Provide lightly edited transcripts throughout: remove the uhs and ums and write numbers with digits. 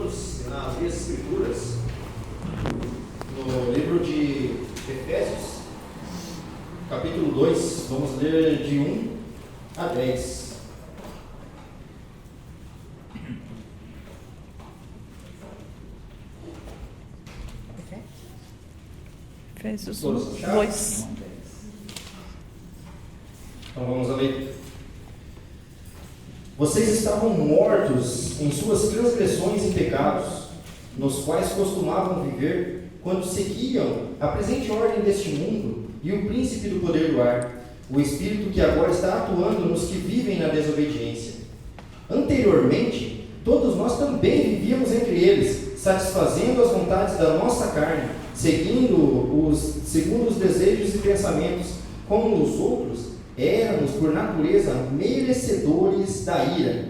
todos nas minhas escrituras, no livro de Efésios, capítulo 2, vamos ler de 1 a 10. Efésios Todos 2. Então vamos ler. Vocês estavam mortos em suas transgressões e pecados, nos quais costumavam viver quando seguiam a presente ordem deste mundo e o príncipe do poder do ar, o espírito que agora está atuando nos que vivem na desobediência. Anteriormente, todos nós também vivíamos entre eles, satisfazendo as vontades da nossa carne, segundo os desejos e pensamentos, como os outros, éramos, por natureza, merecedores da ira.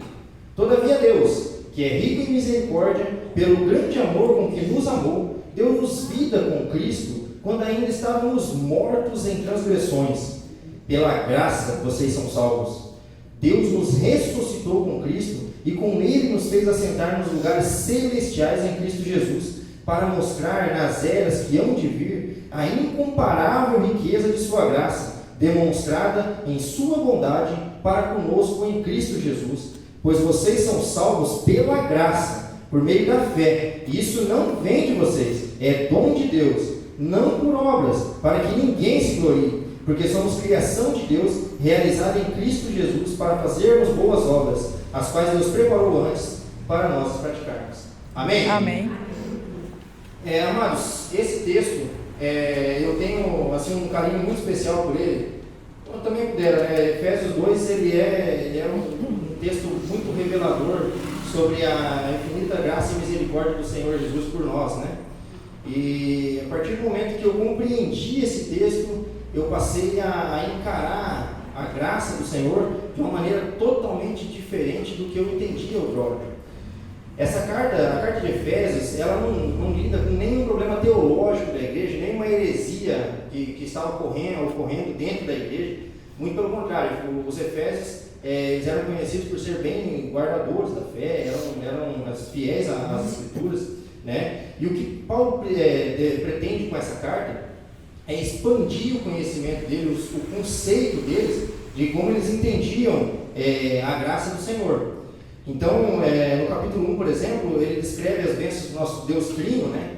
Todavia Deus, que é rico em misericórdia, pelo grande amor com que nos amou, deu-nos vida com Cristo, quando ainda estávamos mortos em transgressões. Pela graça vocês são salvos. Deus nos ressuscitou com Cristo, e com Ele nos fez assentar nos lugares celestiais em Cristo Jesus, para mostrar nas eras que hão de vir a incomparável riqueza de sua graça, demonstrada em sua bondade para conosco em Cristo Jesus. Pois vocês são salvos pela graça, por meio da fé, e isso não vem de vocês, é dom de Deus, não por obras, para que ninguém se glorie, porque somos criação de Deus, realizada em Cristo Jesus, para fazermos boas obras, as quais Deus preparou antes para nós praticarmos. Amém? Amém. Amados, esse texto, eu tenho assim, um carinho muito especial por ele. Eu também puder, Efésios 2, ele é um texto muito revelador sobre a infinita graça e misericórdia do Senhor Jesus por nós, né? E a partir do momento que eu compreendi esse texto, eu passei a encarar a graça do Senhor de uma maneira totalmente diferente do que eu entendia outrora. Essa carta, a carta de Efésios, ela não lida com nenhum problema teológico da igreja, nenhuma heresia que estava ocorrendo dentro da igreja. Muito pelo contrário, os Efésios eles eram conhecidos por ser bem guardadores da fé, eram fiéis às Escrituras, né? E o que Paulo pretende com essa carta é expandir o conhecimento deles, o conceito deles, de como eles entendiam a graça do Senhor. Então, no capítulo 1, por exemplo, ele descreve as bênçãos do nosso Deus Trino, né?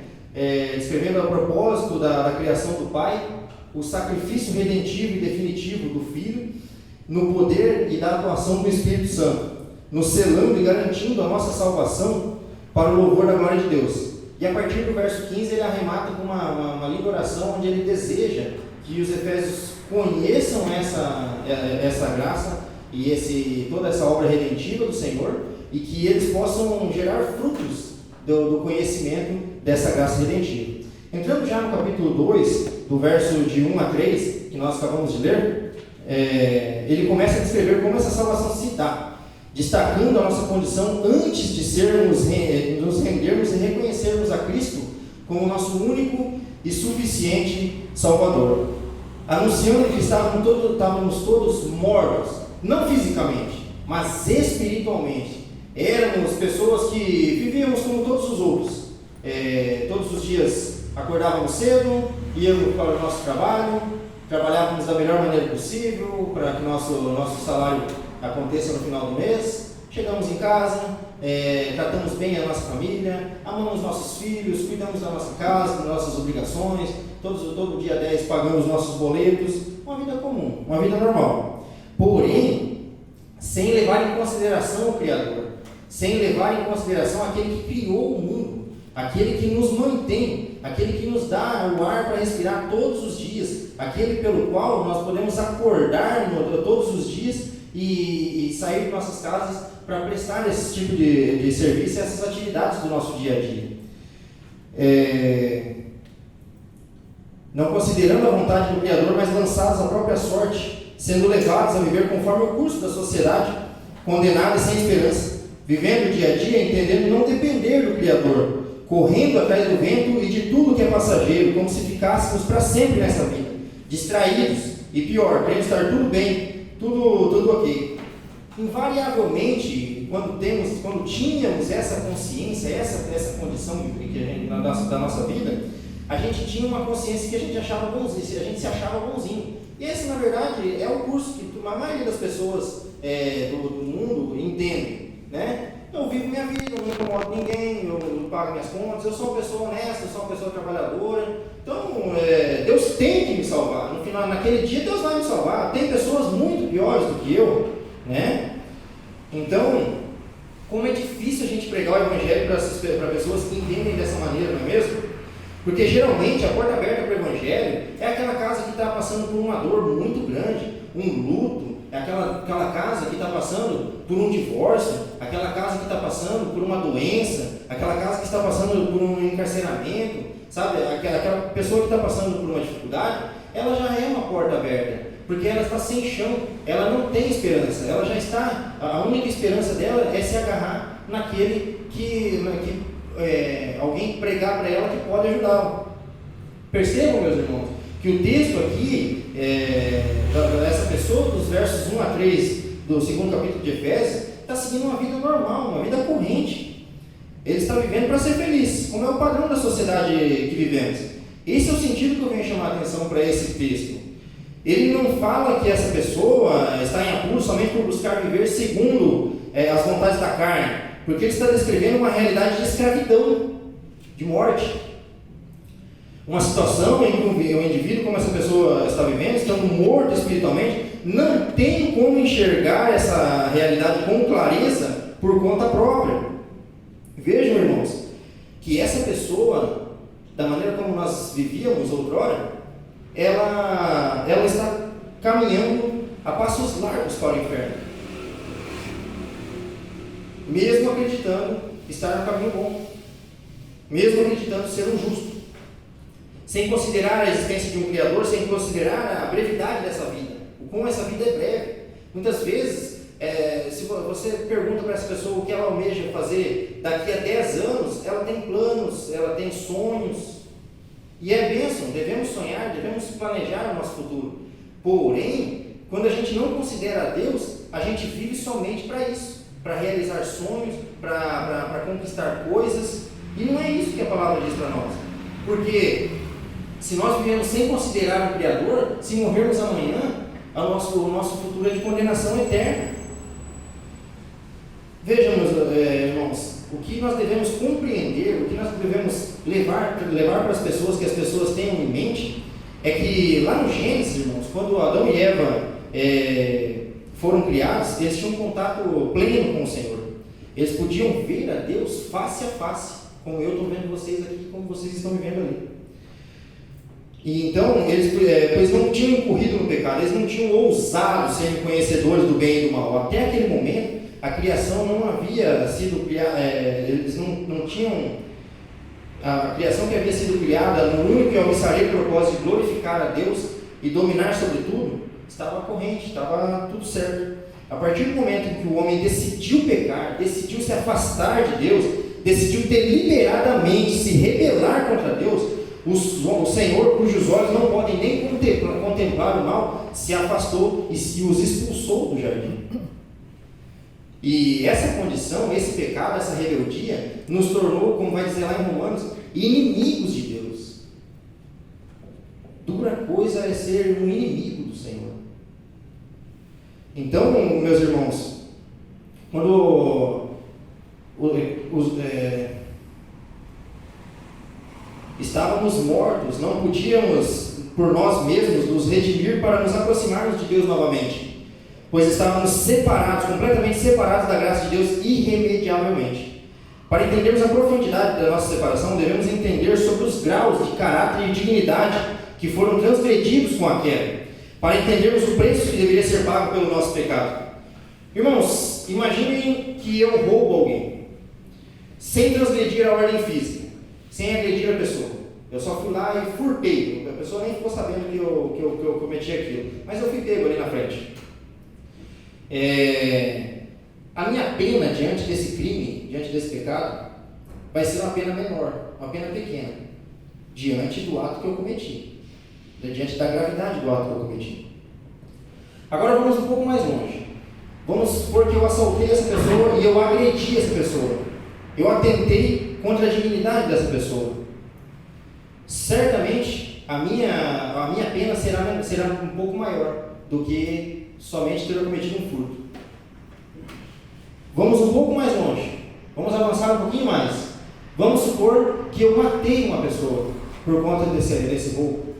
Descrevendo a propósito da criação do Pai, o sacrifício redentivo e definitivo do Filho, no poder e da atuação do Espírito Santo, nos selando e garantindo a nossa salvação para o louvor da glória de Deus. E a partir do verso 15 ele arremata com uma linda oração onde ele deseja que os Efésios conheçam essa graça e toda essa obra redentiva do Senhor, e que eles possam gerar frutos do conhecimento dessa graça redentiva. Entrando já no capítulo 2, do verso de 1 a 3, que nós acabamos de ler, ele começa a descrever como essa salvação se dá, destacando a nossa condição antes de nos rendermos e reconhecermos a Cristo como nosso único e suficiente Salvador, anunciando que estávamos todos mortos, não fisicamente, mas espiritualmente. Éramos pessoas que vivíamos como todos os outros. Todos os dias acordávamos cedo, íamos para o nosso trabalho, trabalhávamos da melhor maneira possível para que nosso salário aconteça no final do mês. Chegamos em casa, tratamos bem a nossa família, amamos nossos filhos, cuidamos da nossa casa, das nossas obrigações. Todo dia 10 pagamos nossos boletos. Uma vida comum, uma vida normal. Porém, sem levar em consideração o Criador, sem levar em consideração aquele que criou o mundo, aquele que nos mantém, aquele que nos dá o ar para respirar todos os dias, aquele pelo qual nós podemos acordar todos os dias e sair de nossas casas para prestar esse tipo de serviço e essas atividades do nosso dia a dia. Não considerando a vontade do Criador, mas lançados à própria sorte, sendo levados a viver conforme o curso da sociedade, condenada e sem esperança, vivendo dia a dia, entendendo não depender do Criador, correndo atrás do vento e de tudo que é passageiro, como se ficássemos para sempre nessa vida, distraídos e pior, querendo estar tudo bem, tudo ok. Invariavelmente, quando tínhamos essa consciência, essa condição da nossa vida, a gente tinha uma consciência que a gente achava bonzinho, a gente se achava bonzinho. E esse, na verdade, é o curso que a maioria das pessoas do mundo entendem, né? Eu vivo minha vida, eu não incomodo ninguém, eu não pago minhas contas, eu sou uma pessoa honesta, eu sou uma pessoa trabalhadora. Então, Deus tem que me salvar. No final, naquele dia, Deus vai me salvar. Tem pessoas muito piores do que eu, né? Então, como é difícil a gente pregar o Evangelho para pessoas que entendem dessa maneira, não é mesmo? Porque geralmente a porta aberta para o Evangelho é aquela casa que está passando por uma dor muito grande, um luto, é aquela casa que está passando por um divórcio, aquela casa que está passando por uma doença, aquela casa que está passando por um encarceramento, sabe? Aquela pessoa que está passando por uma dificuldade, ela já é uma porta aberta, porque ela está sem chão, ela não tem esperança, ela já está, a única esperança dela é se agarrar naquele que alguém pregar para ela que pode ajudá-la. Percebam, meus irmãos, que o texto aqui, dessa pessoa, dos versos 1 a 3 do segundo capítulo de Efésios, está seguindo uma vida normal, uma vida corrente. Ele está vivendo para ser feliz, como é o padrão da sociedade que vivemos. Esse é o sentido que eu venho chamar a atenção para esse texto. Ele não fala que essa pessoa está em apuro somente por buscar viver segundo as vontades da carne, porque ele está descrevendo uma realidade de escravidão, de morte. Uma situação em que o indivíduo, como essa pessoa está vivendo, estando morto espiritualmente, não tem como enxergar essa realidade com clareza por conta própria. Vejam, irmãos, que essa pessoa, da maneira como nós vivíamos outrora, ela está caminhando a passos largos para o inferno, mesmo acreditando estar no caminho bom, mesmo acreditando ser um justo, sem considerar a existência de um Criador, sem considerar a brevidade dessa vida, o como essa vida é breve. Muitas vezes, se você pergunta para essa pessoa o que ela almeja fazer daqui a 10 anos, ela tem planos, ela tem sonhos, e é bênção, devemos sonhar, devemos planejar o nosso futuro. Porém, quando a gente não considera a Deus, a gente vive somente para isso, para realizar sonhos, para conquistar coisas, e não é isso que a palavra diz para nós. Porque se nós vivemos sem considerar o Criador, se morrermos amanhã, o nosso futuro é de condenação eterna. Vejamos, irmãos, o que nós devemos compreender, o que nós devemos levar para as pessoas, que as pessoas tenham em mente, é que lá no Gênesis, irmãos, quando Adão e Eva foram criados, eles tinham um contato pleno com o Senhor. Eles podiam ver a Deus face a face, como eu estou vendo vocês aqui, como vocês estão me vendo ali. E então, eles não tinham incorrido no pecado, eles não tinham ousado ser conhecedores do bem e do mal. Até aquele momento, a criação não havia sido criada, eles não tinham, a criação que havia sido criada no único e alvissareiro propósito de glorificar a Deus e dominar sobre tudo, estava corrente, estava tudo certo. A partir do momento em que o homem decidiu pecar, decidiu se afastar de Deus, decidiu deliberadamente se rebelar contra Deus, o Senhor, cujos olhos não podem nem contemplar o mal, se afastou e os expulsou do jardim. E essa condição, esse pecado, essa rebeldia, nos tornou, como vai dizer lá em Romanos, inimigos de Deus. Dura coisa é ser um inimigo do Senhor. Então, meus irmãos, quando estávamos mortos, não podíamos por nós mesmos nos redimir para nos aproximarmos de Deus novamente, pois estávamos separados, completamente separados da graça de Deus irremediavelmente. Para entendermos a profundidade da nossa separação, devemos entender sobre os graus de caráter e dignidade que foram transgredidos com a queda, para entendermos o preço que deveria ser pago pelo nosso pecado. Irmãos, imaginem que eu roubo alguém, sem transgredir a ordem física, sem agredir a pessoa. Eu só fui lá e furtei, a pessoa nem ficou sabendo que eu cometi aquilo, mas eu fui pego ali na frente. A minha pena diante desse crime, diante desse pecado, vai ser uma pena menor, uma pena pequena, diante do ato que eu cometi, diante da gravidade do ato que eu cometi. Agora vamos um pouco mais longe. Vamos supor que eu assaltei essa pessoa e eu agredi essa pessoa. Eu atentei contra a dignidade dessa pessoa. Certamente a minha pena será um pouco maior do que somente ter cometido um furto. Vamos um pouco mais longe. Vamos avançar um pouquinho mais. Vamos supor que eu matei uma pessoa por conta desse roubo.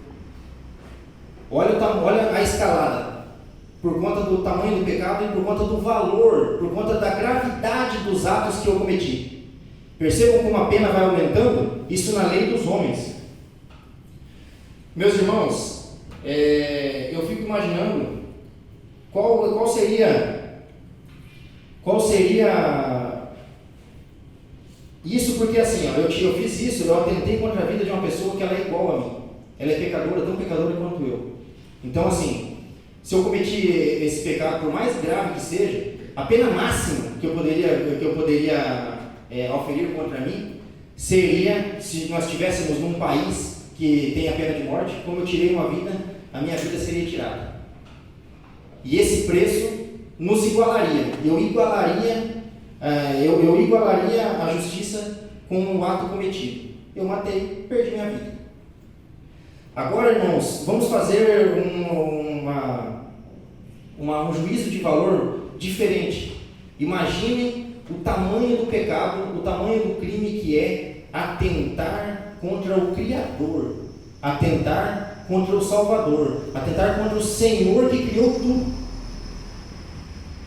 Olha a escalada. Por conta do tamanho do pecado e por conta do valor, por conta da gravidade dos atos que eu cometi. Percebam como a pena vai aumentando? Isso na lei dos homens. Meus irmãos, eu fico imaginando qual seria isso, porque assim, eu fiz isso, eu atentei contra a vida de uma pessoa que ela é igual a mim. Ela é pecadora, tão pecadora quanto eu. Então assim, se eu cometi esse pecado, por mais grave que seja, a pena máxima que eu poderia oferir contra mim seria, se nós estivéssemos num país que tem a pena de morte, como eu tirei uma vida, a minha vida seria tirada. E esse preço nos igualaria. Eu igualaria a justiça com o ato cometido. Eu matei, perdi minha vida. Agora, irmãos, vamos fazer um juízo de valor diferente. Imagine o tamanho do pecado, o tamanho do crime que é atentar contra o Criador, atentar contra o Salvador, atentar contra o Senhor que criou tudo.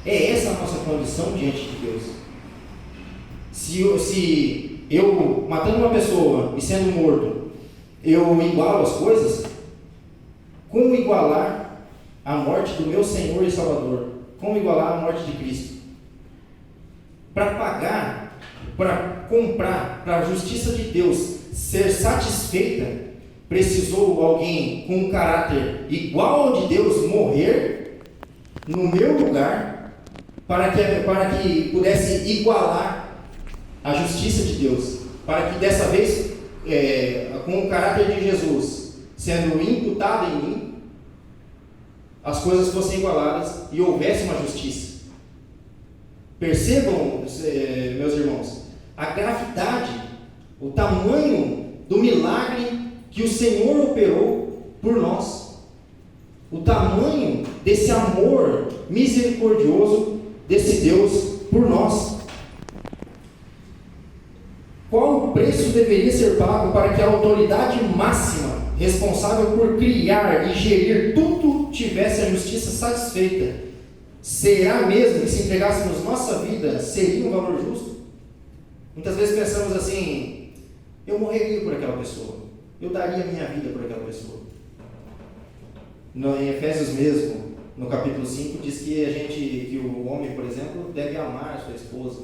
É essa a nossa condição diante de Deus. Se eu matando uma pessoa e sendo morto, eu igualo as coisas, como igualar a morte do meu Senhor e Salvador? Como igualar a morte de Cristo? Para pagar, para comprar, para a justiça de Deus ser satisfeita, precisou alguém com um caráter igual ao de Deus morrer no meu lugar, para que pudesse igualar a justiça de Deus, para que dessa vez, com o caráter de Jesus sendo imputado em mim, as coisas fossem igualadas e houvesse uma justiça. Percebam, meus irmãos, a gravidade, o tamanho do milagre que o Senhor operou por nós, o tamanho desse amor misericordioso desse Deus por nós. Qual o preço deveria ser pago para que a autoridade máxima responsável por criar e gerir tudo tivesse a justiça satisfeita? Será mesmo que se entregássemos nossa vida, seria um valor justo? Muitas vezes pensamos assim: eu morreria por aquela pessoa, eu daria minha vida por aquela pessoa. Em Efésios mesmo, no capítulo 5, diz que o homem, por exemplo, deve amar a sua esposa,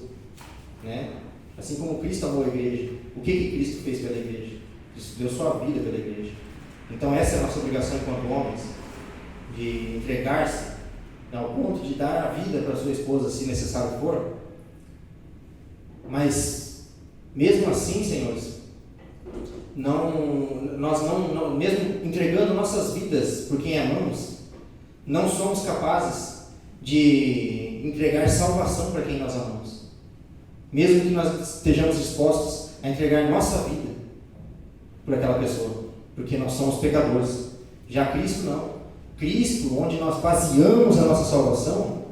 né? Assim como Cristo amou a igreja. O que Cristo fez pela igreja? Cristo deu sua vida pela igreja. Então essa é a nossa obrigação enquanto homens, de entregar-se ao ponto de dar a vida para sua esposa, se necessário for. Mas mesmo assim, senhores, nós não, mesmo entregando nossas vidas por quem amamos, não somos capazes de entregar salvação para quem nós amamos. Mesmo que nós estejamos dispostos a entregar nossa vida por aquela pessoa, porque nós somos pecadores. Já Cristo não. Cristo, onde nós baseamos a nossa salvação,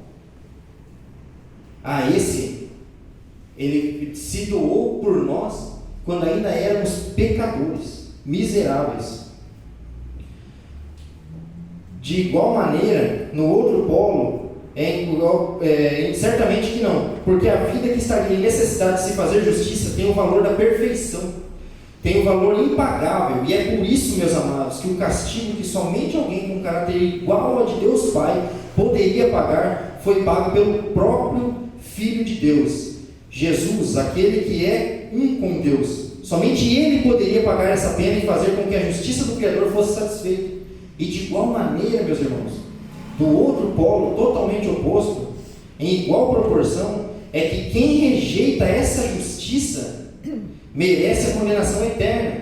Ele se doou por nós quando ainda éramos pecadores, miseráveis. De igual maneira, no outro polo, certamente que não, porque a vida que estaria em necessidade de se fazer justiça tem o valor da perfeição, tem um valor impagável, e é por isso, meus amados, que o castigo que somente alguém com caráter igual ao de Deus Pai poderia pagar, foi pago pelo próprio Filho de Deus, Jesus, aquele que é um com Deus. Somente Ele poderia pagar essa pena e fazer com que a justiça do Criador fosse satisfeita. E de igual maneira, meus irmãos, do outro polo, totalmente oposto, em igual proporção, é que quem rejeita essa justiça merece a condenação eterna.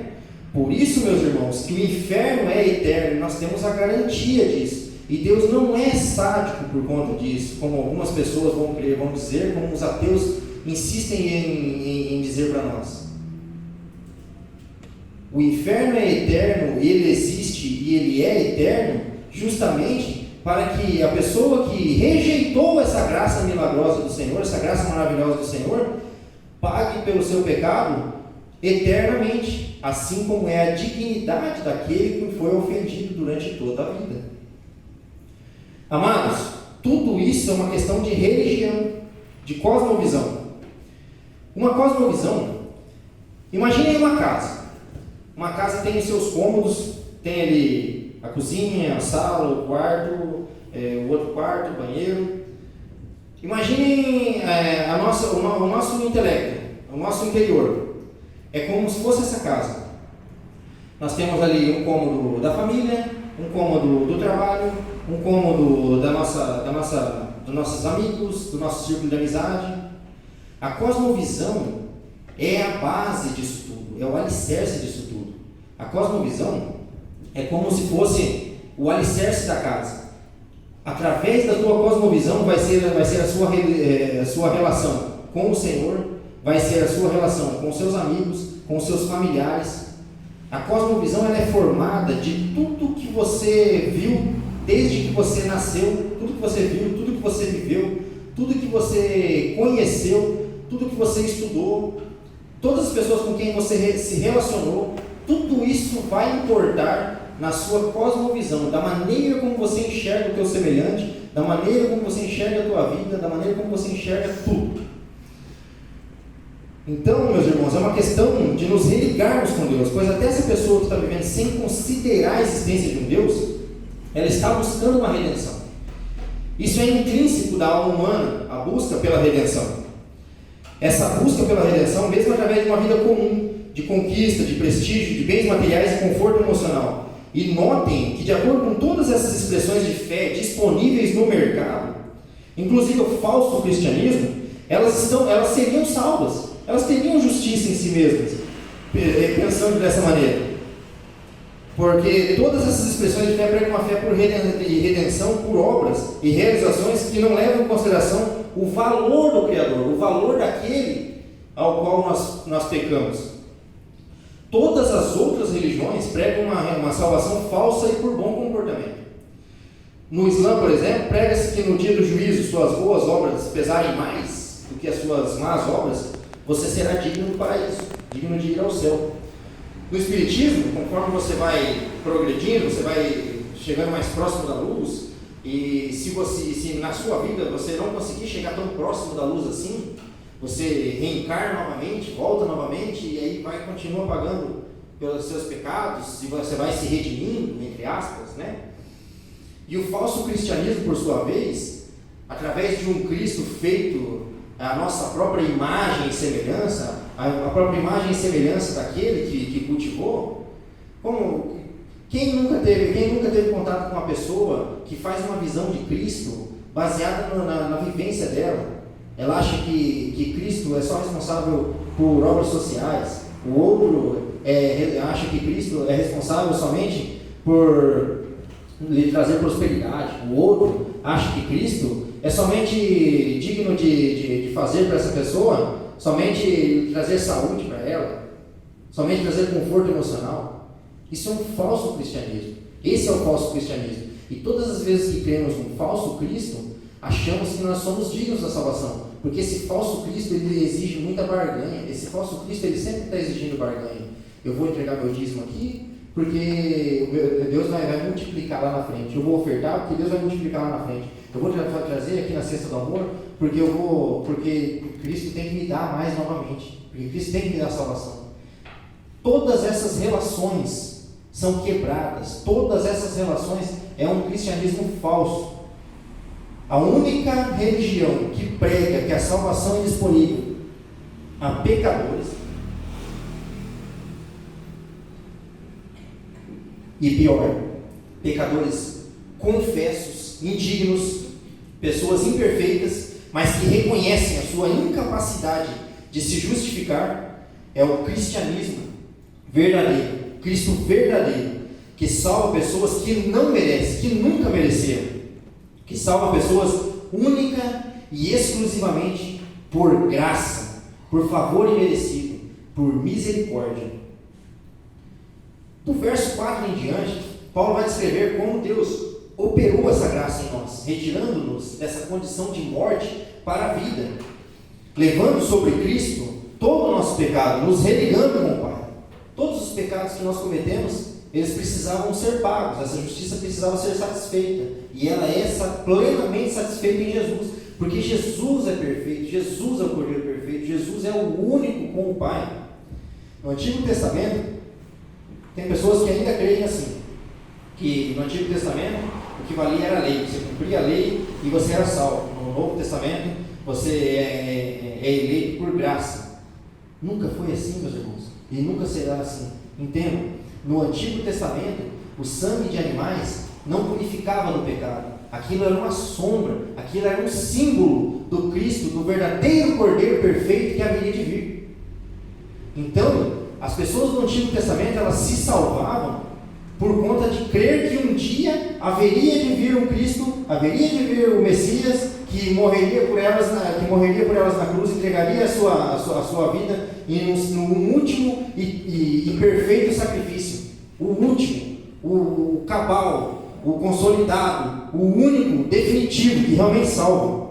Por isso, meus irmãos, que o inferno é eterno, e nós temos a garantia disso. E Deus não é sádico por conta disso, como algumas pessoas vão dizer, como os ateus insistem em dizer para nós. O inferno é eterno, ele existe e ele é eterno justamente para que a pessoa que rejeitou essa graça milagrosa do Senhor, essa graça maravilhosa do Senhor, pague pelo seu pecado eternamente, assim como é a dignidade daquele que foi ofendido durante toda a vida. Amados, tudo isso é uma questão de religião, de cosmovisão. Uma cosmovisão, imaginem uma casa. Uma casa tem os seus cômodos, tem ali a cozinha, a sala, o quarto, o outro quarto, o banheiro. Imaginem o nosso intelecto, o nosso interior. É como se fosse essa casa. Nós temos ali um cômodo da família, um cômodo do trabalho, um cômodo dos nossos amigos, do nosso círculo de amizade. A cosmovisão é a base disso tudo, é o alicerce disso tudo. A cosmovisão é como se fosse o alicerce da casa. Através da tua cosmovisão vai ser a sua relação com o Senhor, vai ser a sua relação com os seus amigos, com os seus familiares. A cosmovisão ela é formada de tudo que você viu desde que você nasceu, tudo que você viu, tudo que você viveu, tudo que você conheceu, tudo que você estudou, todas as pessoas com quem você se relacionou, tudo isso vai importar na sua cosmovisão, da maneira como você enxerga o teu semelhante, da maneira como você enxerga a tua vida, da maneira como você enxerga tudo. Então, meus irmãos, é uma questão de nos religarmos com Deus, pois até essa pessoa que está vivendo sem considerar a existência de um Deus, ela está buscando uma redenção. Isso é intrínseco da alma humana, a busca pela redenção. Essa busca pela redenção, mesmo através de uma vida comum, de conquista, de prestígio, de bens materiais e conforto emocional. E notem que, de acordo com todas essas expressões de fé disponíveis no mercado, inclusive o falso cristianismo, elas seriam salvas, elas teriam justiça em si mesmas, pensando dessa maneira. Porque todas essas expressões de fé pregam uma fé por redenção, por obras e realizações que não levam em consideração o valor do Criador, o valor daquele ao qual nós pecamos. Todas as outras religiões pregam uma salvação falsa e por bom comportamento. No Islã, por exemplo, prega-se que no dia do juízo suas boas obras pesarem mais do que as suas más obras, você será digno do paraíso, digno de ir ao céu. No Espiritismo, conforme você vai progredindo, você vai chegando mais próximo da luz, e se na sua vida você não conseguir chegar tão próximo da luz assim, você reencarna novamente, volta novamente, e aí continua pagando pelos seus pecados, e você vai se redimindo, entre aspas, né? E o falso cristianismo, por sua vez, através de um Cristo feito a nossa própria imagem e semelhança, a própria imagem e semelhança daquele que cultivou, como quem nunca teve contato com uma pessoa que faz uma visão de Cristo baseada na vivência dela? Ela acha que Cristo é só responsável por obras sociais, o outro acha que Cristo é responsável somente por lhe trazer prosperidade, o outro acha que Cristo é somente digno de fazer para essa pessoa, somente trazer saúde para ela, somente trazer conforto emocional. Isso é um falso cristianismo. Esse é o falso cristianismo. E todas as vezes que cremos num falso Cristo, achamos que nós somos dignos da salvação, porque esse falso Cristo ele exige muita barganha. Esse falso Cristo ele sempre está exigindo barganha. Eu vou entregar meu dízimo aqui, porque Deus vai multiplicar lá na frente. Eu vou ofertar, porque Deus vai multiplicar lá na frente. Eu vou trazer aqui na cesta do amor, porque Cristo tem que me dar mais novamente, porque Cristo tem que me dar salvação. Todas essas relações são quebradas. Todas essas relações é um cristianismo falso. A única religião que prega que a salvação é disponível a pecadores, e pior, pecadores confessos, indignos, pessoas imperfeitas, mas que reconhecem a sua incapacidade de se justificar, é o cristianismo verdadeiro, Cristo verdadeiro. que salva pessoas que não merecem, que nunca mereceram, que salva pessoas única e exclusivamente por graça, por favor imerecido, por misericórdia. Do verso 4 em diante, Paulo vai descrever como Deus operou essa graça em nós, retirando-nos dessa condição de morte para a vida, levando sobre Cristo todo o nosso pecado, nos religando com o Pai. Todos os pecados que nós cometemos, eles precisavam ser pagos, essa justiça precisava ser satisfeita, e ela é plenamente satisfeita em Jesus, porque Jesus é perfeito, Jesus é o Cordeiro perfeito, Jesus é o único com o Pai. No Antigo Testamento, tem pessoas que ainda creem assim, que no Antigo Testamento o que valia era a lei, você cumpria a lei e você era salvo. No Novo Testamento você é eleito por graça. Nunca foi assim, meus irmãos, e nunca será assim. Entendam, no Antigo Testamento o sangue de animais não purificava do pecado, aquilo era uma sombra, aquilo era um símbolo do Cristo, do verdadeiro Cordeiro perfeito que haveria de vir. Então, as pessoas do Antigo Testamento, elas se salvavam por conta de crer que um dia haveria de vir um Cristo, haveria de vir o Messias, que morreria por elas na cruz, entregaria a sua vida no último e perfeito sacrifício, o último, o cabal, o consolidado, o único, definitivo, que realmente salva.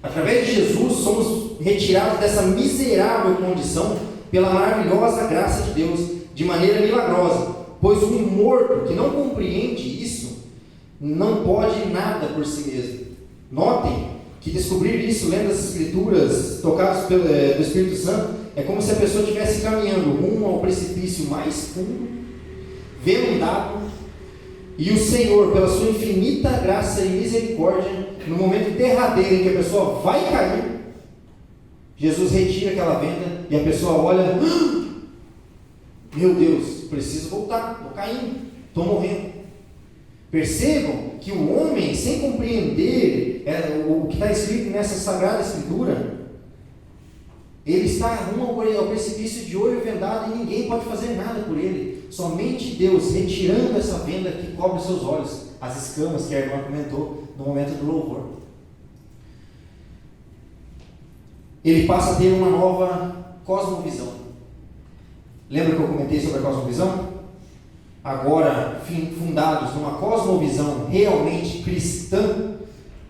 Através de Jesus, somos retirados dessa miserável condição pela maravilhosa graça de Deus, de maneira milagrosa, pois um morto que não compreende isso, não pode nada por si mesmo. Notem que descobrir isso, lendo as Escrituras, tocados do Espírito Santo, é como se a pessoa estivesse caminhando rumo ao precipício mais fundo, vendo um dado, e o Senhor, pela sua infinita graça e misericórdia, no momento derradeiro em que a pessoa vai cair, Jesus retira aquela venda e a pessoa olha, meu Deus, preciso voltar, estou caindo, estou morrendo. Percebam que o homem, sem compreender o que está escrito nessa Sagrada Escritura, ele está rumo ao precipício de olho vendado e ninguém pode fazer nada por ele. Somente Deus, retirando essa venda que cobre os seus olhos, as escamas que a irmã comentou no momento do louvor. Ele passa a ter uma nova cosmovisão. Lembra que eu comentei sobre a cosmovisão? Agora, fundados numa cosmovisão realmente cristã,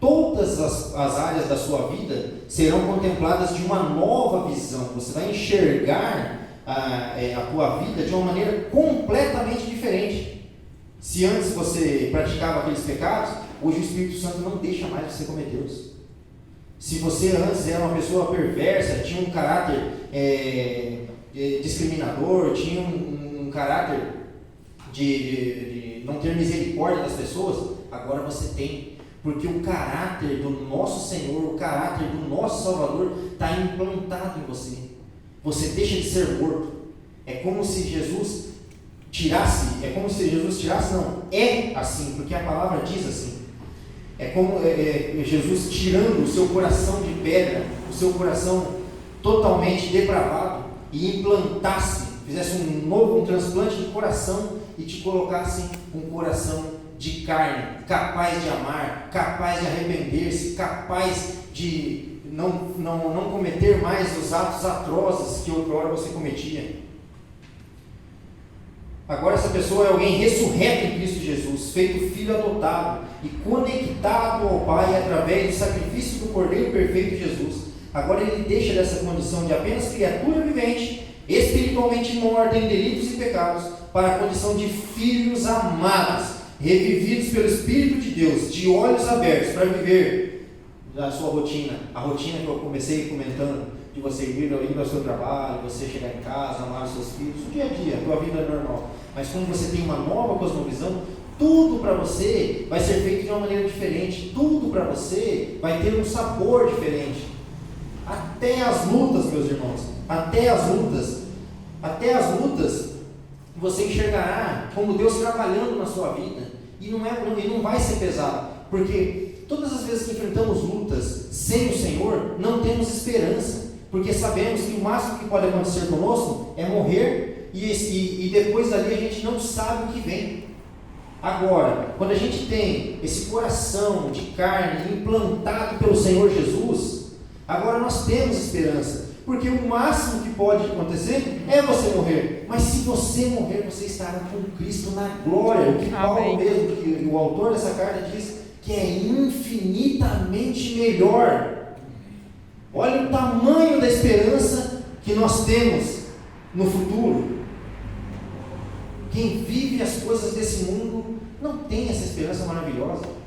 todas as áreas da sua vida serão contempladas de uma nova visão. Você vai enxergar a tua vida de uma maneira completamente diferente. Se antes você praticava aqueles pecados, hoje o Espírito Santo não deixa mais você cometê-los. Se você antes era uma pessoa perversa, tinha um caráter discriminador, tinha um caráter de não ter misericórdia das pessoas, agora você tem, porque o caráter do nosso Senhor, o caráter do nosso Salvador está implantado em você. Você deixa de ser morto. É como se Jesus tirasse, não, é assim, porque a palavra diz assim. É como Jesus tirando o seu coração de pedra, o seu coração totalmente depravado, e implantasse, fizesse um transplante de coração e te colocasse um coração de carne, capaz de amar, capaz de arrepender-se, capaz de não cometer mais os atos atrozes que outrora você cometia. Agora essa pessoa é alguém ressurreto em Cristo Jesus, feito filho adotado e conectado ao Pai através do sacrifício do Cordeiro perfeito Jesus. Agora ele deixa dessa condição de apenas criatura vivente, espiritualmente morta em delitos e pecados, para a condição de filhos amados, revividos pelo Espírito de Deus, de olhos abertos, para viver a sua rotina, a rotina que eu comecei comentando, de você ir ao seu trabalho, você chegar em casa, amar os seus filhos, o dia a dia, a tua vida é normal. Mas quando você tem uma nova cosmovisão, tudo para você vai ser feito de uma maneira diferente, tudo para você vai ter um sabor diferente. Até as lutas, meus irmãos, até as lutas, você enxergará como Deus trabalhando na sua vida, e não vai ser pesado, porque todas as vezes que enfrentamos lutas sem o Senhor, não temos esperança, porque sabemos que o máximo que pode acontecer conosco é morrer e depois dali a gente não sabe o que vem. Agora, quando a gente tem esse coração de carne implantado pelo Senhor Jesus, agora nós temos esperança. Porque o máximo que pode acontecer é você morrer. Mas se você morrer, você estará com Cristo na glória. O que Paulo mesmo, que o autor dessa carta diz, que é infinitamente melhor. Olha o tamanho da esperança que nós temos no futuro. Quem vive as coisas desse mundo não tem essa esperança maravilhosa.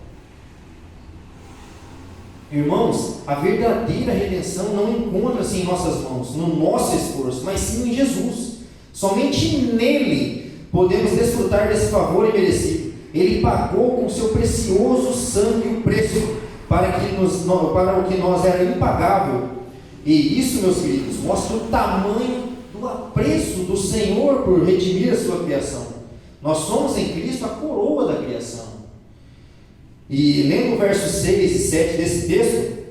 Irmãos, a verdadeira redenção não encontra-se em nossas mãos, no nosso esforço, mas sim em Jesus. Somente nele podemos desfrutar desse favor imerecido. Ele pagou com seu precioso sangue o preço para o que nós era impagável. E isso, meus queridos, mostra o tamanho do apreço do Senhor por redimir a sua criação. Nós somos em Cristo a coroa da criação. E lendo o verso 6 e 7 desse texto,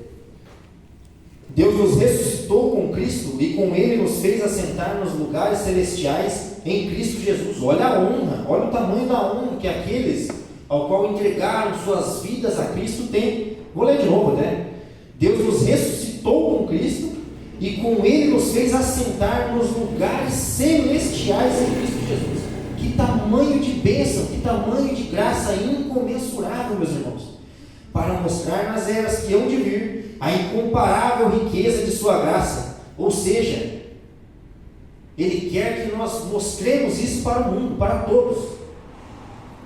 Deus nos ressuscitou com Cristo e com Ele nos fez assentar nos lugares celestiais em Cristo Jesus. Olha a honra, olha o tamanho da honra que aqueles ao qual entregaram suas vidas a Cristo têm. Vou ler de novo, né? Deus nos ressuscitou com Cristo e com Ele nos fez assentar nos lugares celestiais em Cristo Jesus. Que tamanho de bênção, que tamanho de graça incomensurável, meus irmãos, para mostrar nas eras que hão de vir a incomparável riqueza de sua graça. Ou seja, Ele quer que nós mostremos isso para o mundo, para todos.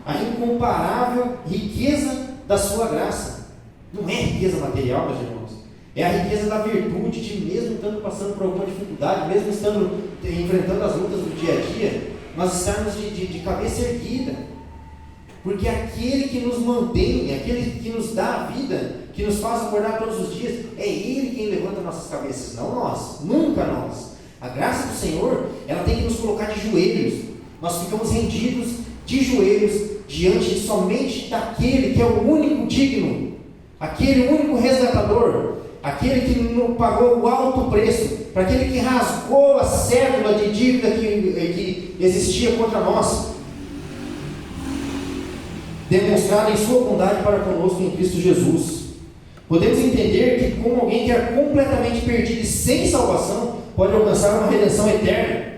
A incomparável riqueza da sua graça. Não é riqueza material, meus irmãos. É a riqueza da virtude de, mesmo estando passando por alguma dificuldade, mesmo estando enfrentando as lutas do dia a dia, nós estarmos de cabeça erguida, porque aquele que nos mantém, aquele que nos dá a vida, que nos faz acordar todos os dias, é Ele quem levanta nossas cabeças, não nós, nunca nós. A graça do Senhor, ela tem que nos colocar de joelhos. Nós ficamos rendidos de joelhos diante somente daquele que é o único digno, aquele único resgatador, aquele que pagou o alto preço, para aquele que rasgou a cédula de dívida que existia contra nós, demonstrada em sua bondade para conosco em Cristo Jesus. Podemos entender que como alguém que é completamente perdido e sem salvação, pode alcançar uma redenção eterna,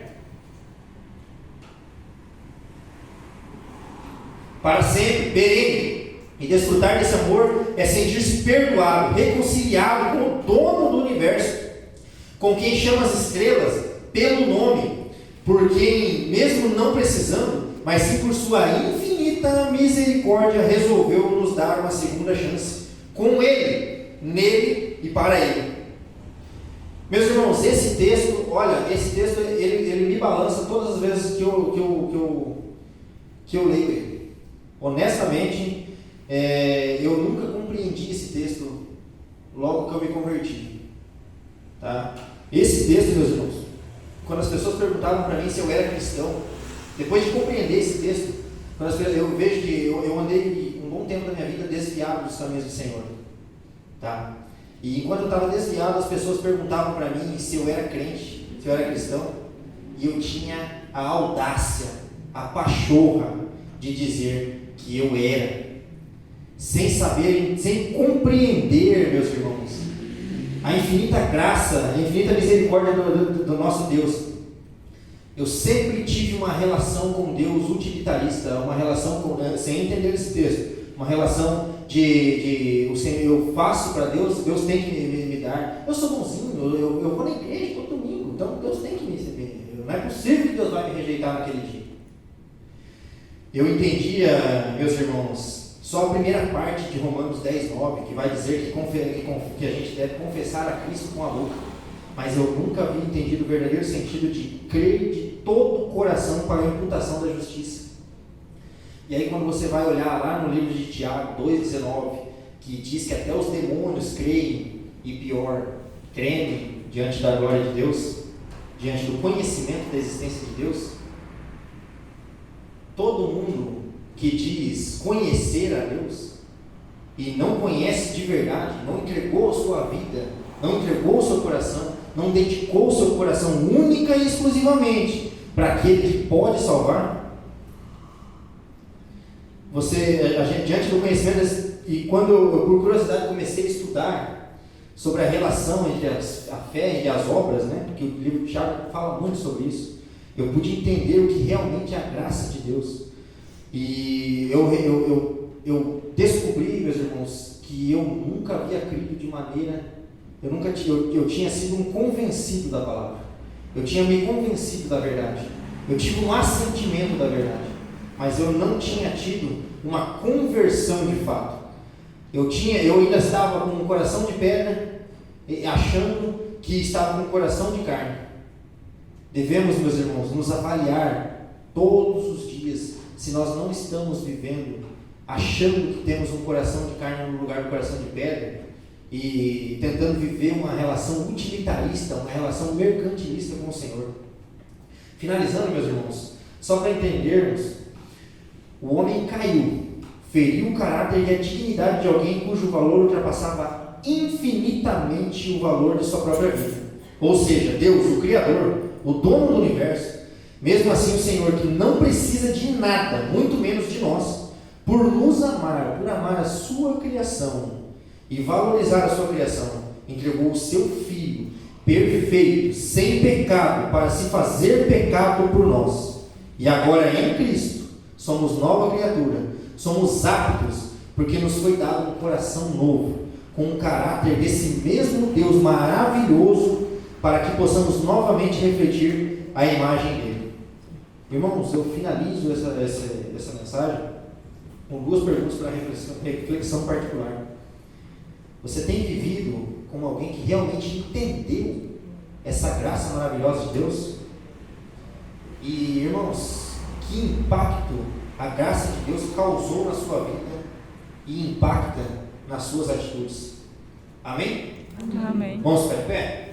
para sempre, perene. E desfrutar desse amor é sentir-se perdoado, reconciliado com o dono do universo, com quem chama as estrelas pelo nome, por quem, mesmo não precisando, mas sim por sua infinita misericórdia, resolveu nos dar uma segunda chance, com Ele, nele e para Ele. Meus irmãos, esse texto, olha, esse texto ele me balança todas as vezes que eu leio ele. Honestamente, eu nunca compreendi esse texto logo que eu me converti. Tá? Esse texto, meus irmãos, quando as pessoas perguntavam para mim se eu era cristão, depois de compreender esse texto, eu vejo que eu andei um bom tempo da minha vida desviado dos caminhos do Senhor. Tá? E enquanto eu estava desviado, as pessoas perguntavam para mim se eu era crente, se eu era cristão, e eu tinha a audácia, a pachorra de dizer que eu era, sem saber, sem compreender, meus irmãos, a infinita graça, a infinita misericórdia do nosso Deus. Eu sempre tive uma relação com Deus utilitarista, uma relação sem entender esse texto, uma relação eu faço para Deus, Deus tem que me dar. Eu sou bonzinho, eu vou na igreja todo domingo, então Deus tem que me receber. Não é possível que Deus vai me rejeitar naquele dia. Eu entendia, meus irmãos, só a primeira parte de Romanos 10:9, que vai dizer que a gente deve confessar a Cristo com a boca. Mas eu nunca havia entendido o verdadeiro sentido de crer de todo o coração para a imputação da justiça. E aí quando você vai olhar lá no livro de Tiago 2,19, que diz que até os demônios creem, e pior, tremem diante da glória de Deus, diante do conhecimento da existência de Deus, todo mundo que diz conhecer a Deus e não conhece de verdade, não entregou a sua vida, não entregou o seu coração, não dedicou o seu coração única e exclusivamente para aquele que pode salvar? Diante do conhecimento, e quando eu por curiosidade comecei a estudar sobre a relação entre a fé e as obras, né? Porque o livro de Tiago fala muito sobre isso, eu pude entender o que realmente é a graça de Deus. E eu descobri, meus irmãos, que eu nunca havia crido de maneira, eu tinha sido um convencido da palavra, eu tinha me convencido da verdade, eu tive um assentimento da verdade, mas eu não tinha tido uma conversão de fato. Eu ainda estava com um coração de pedra, achando que estava com um coração de carne. Devemos, meus irmãos, nos avaliar todos os dias se nós não estamos vivendo achando que temos um coração de carne no lugar do coração de pedra e tentando viver uma relação utilitarista, uma relação mercantilista com o Senhor. Finalizando, meus irmãos, só para entendermos, o homem caiu, feriu o caráter e a dignidade de alguém cujo valor ultrapassava infinitamente o valor de sua própria vida. Ou seja, Deus, o Criador, o dono do universo, mesmo assim o Senhor, que não precisa de nada, muito menos de nós, por nos amar, por amar a sua criação e valorizar a sua criação, entregou o seu Filho perfeito, sem pecado, para se fazer pecado por nós. E agora em Cristo somos nova criatura, somos aptos, porque nos foi dado um coração novo, com um caráter desse mesmo Deus maravilhoso, para que possamos novamente refletir a imagem dele. Irmãos, eu finalizo essa mensagem com duas perguntas para reflexão particular. Você tem vivido como alguém que realmente entendeu essa graça maravilhosa de Deus? E, irmãos, que impacto a graça de Deus causou na sua vida e impacta nas suas atitudes? Amém? Amém. Vamos ficar de pé?